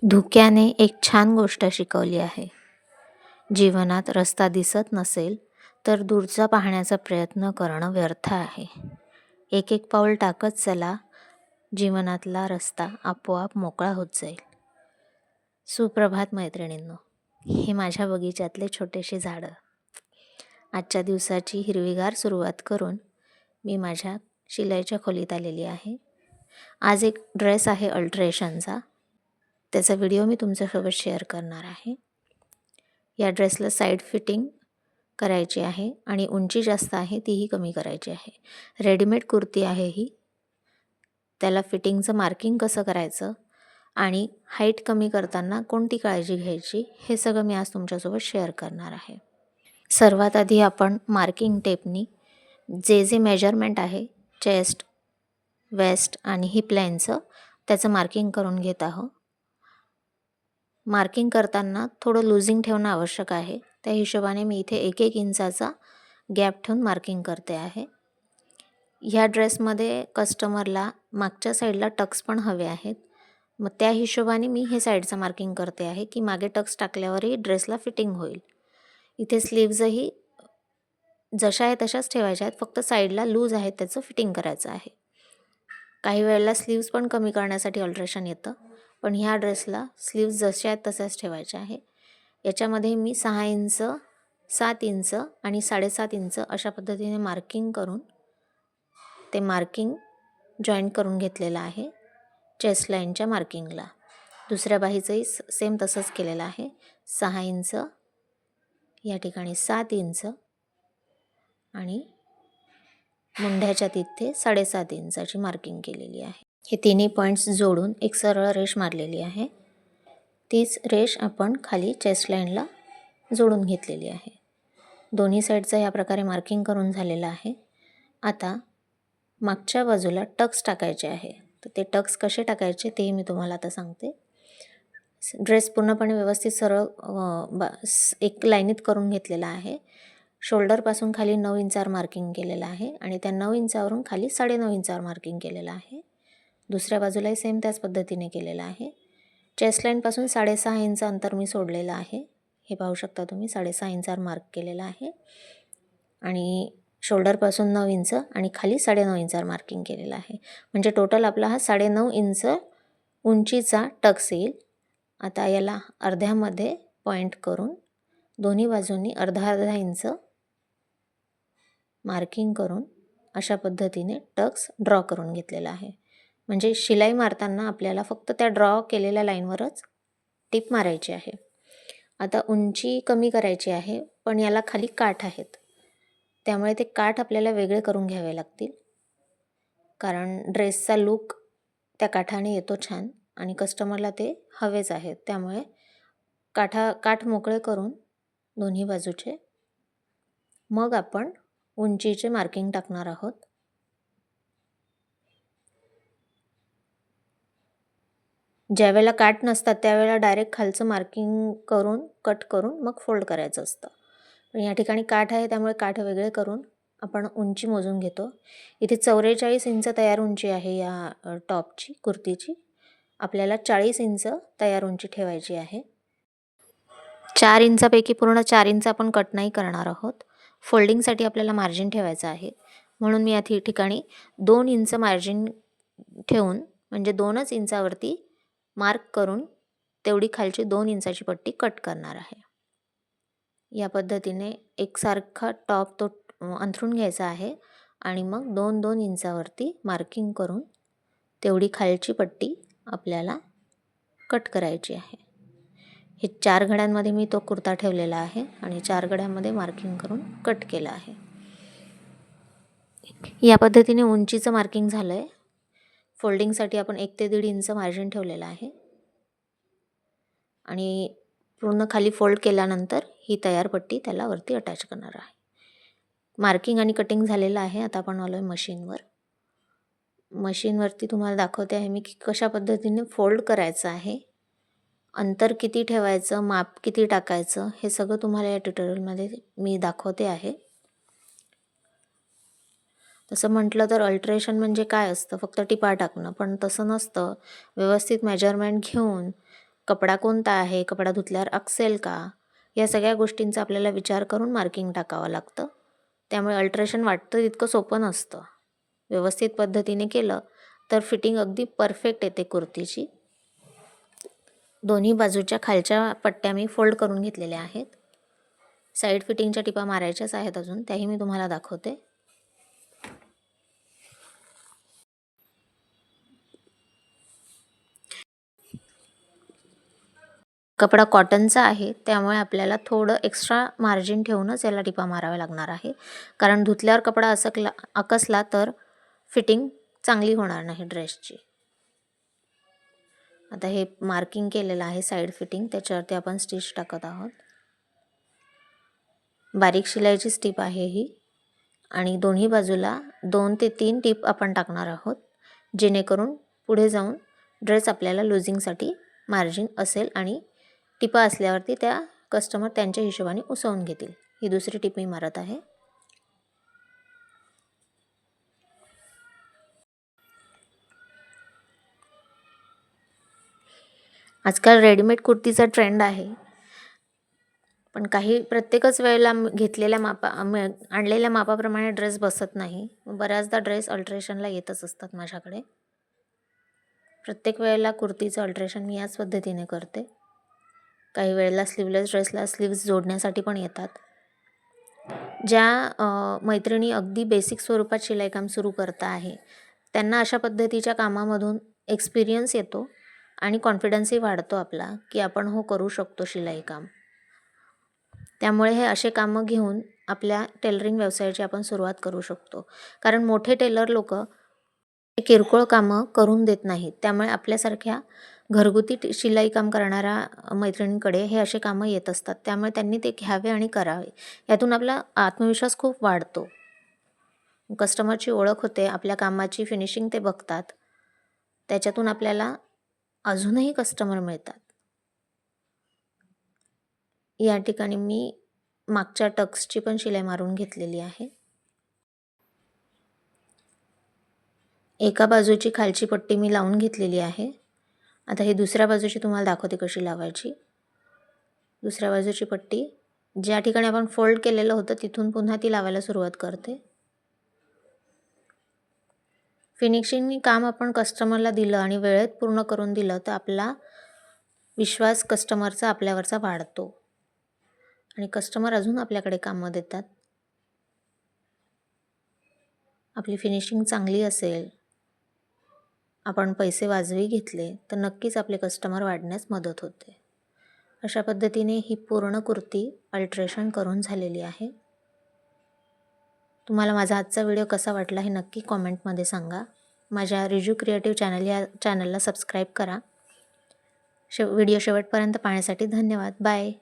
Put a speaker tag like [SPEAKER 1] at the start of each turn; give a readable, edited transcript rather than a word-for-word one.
[SPEAKER 1] धुक्याने एक छान गोष्ट शिकवली आहे. जीवनात रस्ता दिसत नसेल तर दूरचा पाहण्याचा प्रयत्न करणं व्यर्थ आहे. एक एक पाऊल टाकत चला, जीवनातला रस्ता आपोआप मोकळा होत जाईल. सुप्रभात मैत्रिणींनो, हे माझ्या बगीच्यातले छोटेसे झाडं. आजच्या दिवसाची हिरवीगार सुरुवात करून मी माझ्या शिलाईच्या खोलीत आलेली आहे. आज एक ड्रेस आहे अल्ट्रेशनचा, त्याचा व्हिडिओ मी तुमच्यासोबत शेअर करणार आहे. या ड्रेसला साईड फिटिंग करायची आहे आणि उंची जास्त आहे तीही कमी करायची आहे. रेडीमेड कुर्ती आहे ही. त्याला फिटिंगचं मार्किंग कसं करायचं आणि हाईट कमी करताना कोणती काळजी घ्यायची हे सगळं मी आज तुमच्यासोबत शेअर करणार आहे. सर्वात आधी आपण मार्किंग टेपनी जे जे मेजरमेंट आहे चेस्ट, वेस्ट आणि हिप लाईनचं त्याचं मार्किंग करून घेत आहोत. मार्किंग करताना थोडं लूजिंग ठेवणं आवश्यक आहे. त्या हिशोबाने मी इथे 1-1 इंचाचा गॅप ठेवून मार्किंग करते आहे. ह्या ड्रेसमध्ये कस्टमरला मागच्या साईडला टक्स पण हवे आहेत. मग त्या हिशोबाने मी हे साईडचं मार्किंग करते आहे की मागे टक्स टाकल्यावरही ड्रेसला फिटिंग होईल. इथे स्लीव्जही जशा आहे तशाच ठेवायच्या आहेत, फक्त साईडला लूज आहेत त्याचं फिटिंग करायचं आहे. काही वेळेला स्लीव्ज पण कमी करण्यासाठी अल्ट्रेशन येतं, पण ह्या ड्रेसला स्लीव्ज जसे आहेत तसेच ठेवायचे आहे. याच्यामध्ये मी 6 इंच, 7 इंच आणि 7.5 इंच अशा पद्धतीने मार्किंग करून ते मार्किंग जॉईंट करून घेतलेलं आहे चेस्ट लाईनच्या मार्किंगला. दुसऱ्या बाहीचंही सेम तसंच केलेलं आहे. 6 इंच, या ठिकाणी 7 इंच आणि मुंढ्याच्या तिथे 7.5 इंचाची मार्किंग केलेली आहे. हे तिन्ही पॉईंट्स जोडून एक सरळ रेष मारलेली आहे. तीच रेष आपण खाली चेस्ट लाईनला जोडून घेतलेली आहे. दोन्ही साईडचं या प्रकारे मार्किंग करून झालेलं आहे. आता मागच्या बाजूला टक्स टाकायचे आहे. तर ते टक्स कसे टाकायचे ते मी तुम्हाला आता सांगते. ड्रेस पूर्णपणे व्यवस्थित सरळ एक लाईनीत करून घेतलेला आहे. शोल्डरपासून खाली 9 इंचावर मार्किंग केलेलं आहे आणि त्या 9 इंचावरून खाली 9.5 इंचावर मार्किंग केलेलं आहे. दुसऱ्या बाजूलाही सेम त्याच पद्धतीने केलेलं आहे. चेस्ट लाईनपासून 6.5 इंच अंतर मी सोडलेलं आहे. हे पाहू शकता तुम्ही, 6.5 इंचावर मार्क केलेलं आहे आणि शोल्डरपासून 9 इंच आणि खाली 9.5 इंचावर मार्किंग केलेलं आहे. म्हणजे टोटल आपला हा 9.5 इंच उंचीचा टक्स येईल. आता याला अर्ध्यामध्ये पॉईंट करून दोन्ही बाजूंनी अर्धा इंच मार्किंग करून अशा पद्धतीने टक्स ड्रॉ करून घेतलेला आहे. म्हणजे शिलाई मारताना आपल्याला फक्त त्या ड्रॉ केलेल्या लाईनवरच टिप मारायची आहे. आता उंची कमी करायची आहे, पण याला खाली काठ आहेत, त्यामुळे ते काठ आपल्याला वेगळे करून घ्यावे लागतील. कारण ड्रेसचा लूक त्या काठाने येतो छान आणि कस्टमरला ते हवेच आहेत. त्यामुळे काठ मोकळे करून दोन्ही बाजूचे मग आपण उंचीचे मार्किंग टाकणार आहोत. ज्यावेळेला काठ नसतात त्यावेळेला डायरेक्ट खालचं मार्किंग करून कट करून मग फोल्ड करायचं असतं. पण या ठिकाणी काठ आहे त्यामुळे काठ वेगळे करून आपण उंची मोजून घेतो. इथे 44 इंच तयार उंची आहे या टॉपची, कुर्तीची. आपल्याला 40 इंच तयार उंची ठेवायची आहे. 4 इंचापैकी पूर्ण 4 इंच आपण कट नाही करणार आहोत. फोल्डिंगसाठी आपल्याला मार्जिन ठेवायचं आहे. म्हणून मी या ठिकाणी 2 इंच मार्जिन ठेवून म्हणजे 2च इंचावरती मार्क करून तेवढी खालची 2 इंचाची पट्टी कट करणार आहे. या पद्धतीने एकसारखा टॉप तो अंथरून घ्यायचा आहे आणि मग 2-2 इंचावरती मार्किंग करून तेवढी खालची पट्टी आपल्याला कट करायची आहे. हे 4 घड्यांमध्ये मी तो कुर्ता ठेवलेला आहे आणि 4 घड्यांमध्ये मार्किंग करून कट केलं आहे. या पद्धतीने उंचीचं मार्किंग झालं आहे. फोल्डिंगसाठी आपण 1 ते 1.5 इंच मार्जिन ठेवलेलं आहे आणि पूर्ण खाली फोल्ड केल्यानंतर ही तयार पट्टी त्याला वरती अटॅच करणार आहे. मार्किंग आणि कटिंग झालेलं आहे. आता आपण आलो आहे मशीनवर. मशीनवरती तुम्हाला दाखवते आहे मी की कशा पद्धतीने फोल्ड करायचं आहे, अंतर किती ठेवायचं, माप किती टाकायचं, हे सगळं तुम्हाला या ट्युटोरियलमध्ये मी दाखवते आहे. तसं म्हटलं तर अल्ट्रेशन म्हणजे काय असतं, फक्त टिपा टाकणं, पण तसं नसतं. व्यवस्थित मेजरमेंट घेऊन कपडा कोणता आहे, कपडा धुतल्यावर अकसेल का, या सगळ्या गोष्टींचा आपल्याला विचार करून मार्किंग टाकावं लागतं. त्यामुळे अल्ट्रेशन वाटतं तितकं सोपं नसतं. व्यवस्थित पद्धतीने केलं तर फिटिंग अगदी परफेक्ट येते कुर्तीची. दोन्ही बाजूच्या खालच्या पट्ट्या मी फोल्ड करून घेतलेल्या आहेत. साईड फिटिंगच्या टिपा मारायच्याच आहेत अजून, त्याही मी तुम्हाला दाखवते. कपडा कॉटनचा आहे, त्यामुळे आपल्याला थोडं एक्स्ट्रा मार्जिन ठेवूनच याला टिपा माराव्या लागणार आहे. कारण धुतल्यावर कपडा अकसला तर फिटिंग चांगली होणार नाही ड्रेसची. आता हे मार्किंग केलेलं आहे साईड फिटिंग, त्याच्यावरती आपण स्टिच टाकत आहोत. बारीक शिलाईची टिप आहे ही आणि दोन्ही बाजूला 2 ते 3 टिप आपण टाकणार आहोत, जेणेकरून पुढे जाऊन ड्रेस आपल्याला लुझिंगसाठी मार्जिन असेल आणि टिपा असल्यावरती त्या कस्टमर त्यांच्या हिशोबाने उसवून घेतील. ही दुसरी टिप मी मारत आहे. आजकाल रेडीमेड कुर्तीचा ट्रेंड आहे, पण प्रत्येकच वेळेला घेतलेल्या आणलेल्या मापाप्रमाणे ड्रेस बसत नाही. बऱ्याचदा ड्रेस अल्ट्रेशनला येतच असतात माझ्याकडे. प्रत्येक वेळेला कुर्तीचं अल्ट्रेशन मी याच पद्धतीने करते. काही वेळेला स्लीवलेस ड्रेसला स्लीव्स जोडण्यासाठी पण येतात. ज्या मैत्रिणी अगदी बेसिक स्वरूपात शिलाईकाम सुरू करता आहे, त्यांना अशा पद्धतीच्या कामामधून एक्सपिरियन्स येतो आणि कॉन्फिडन्सही वाढतो आपला, की आपण हो करू शकतो शिलाईकाम. त्यामुळे हे असे कामं घेऊन आपल्या टेलरिंग व्यवसायाची आपण सुरुवात करू शकतो. कारण मोठे टेलर लोकं किरकोळ कामं करून देत नाहीत. त्यामुळे आपल्यासारख्या घरगुती शिलाई काम करणाऱ्या मैत्रिणींकडे हे असे कामं येत असतात. त्यामुळे त्यांनी ते घ्यावे आणि करावे. यातून आपला आत्मविश्वास खूप वाढतो. कस्टमरची ओळख होते, आपल्या कामाची फिनिशिंग ते बघतात. त्याच्यातून आपल्याला अजूनही कस्टमर मिळतात. या ठिकाणी मी मागच्या टक्सची पण शिलाई मारून घेतलेली आहे. एका बाजूची खालची पट्टी मी लावून घेतलेली आहे. आता ही दुसऱ्या बाजूची तुम्हाला दाखवते कशी लावायची. दुसऱ्या बाजूची पट्टी ज्या ठिकाणी आपण फोल्ड केलेलं होतं तिथून पुन्हा ती लावायला सुरुवात करते. फिनिशिंगनी काम आपण कस्टमरला दिलं आणि वेळेत पूर्ण करून दिलं तर आपला विश्वास कस्टमरचा आपल्यावरचा वाढतो आणि कस्टमर अजून आपल्याकडे कामं देतात. आपली फिनिशिंग चांगली असेल, आपण पैसे वाजवी घेतले तर नक्कीच आपले कस्टमर वाढण्यास मदत होते. अशा पद्धतीने ही पूर्ण कुर्ती अल्ट्रेशन करून झालेली आहे. तुम्हाला माझा आजचा व्हिडिओ कसा वाटला हे नक्की कॉमेंटमध्ये सांगा. माझ्या रिजू क्रिएटिव्ह या चॅनलला सबस्क्राईब करा. व्हिडिओ शेवटपर्यंत पाहण्यासाठी धन्यवाद. बाय.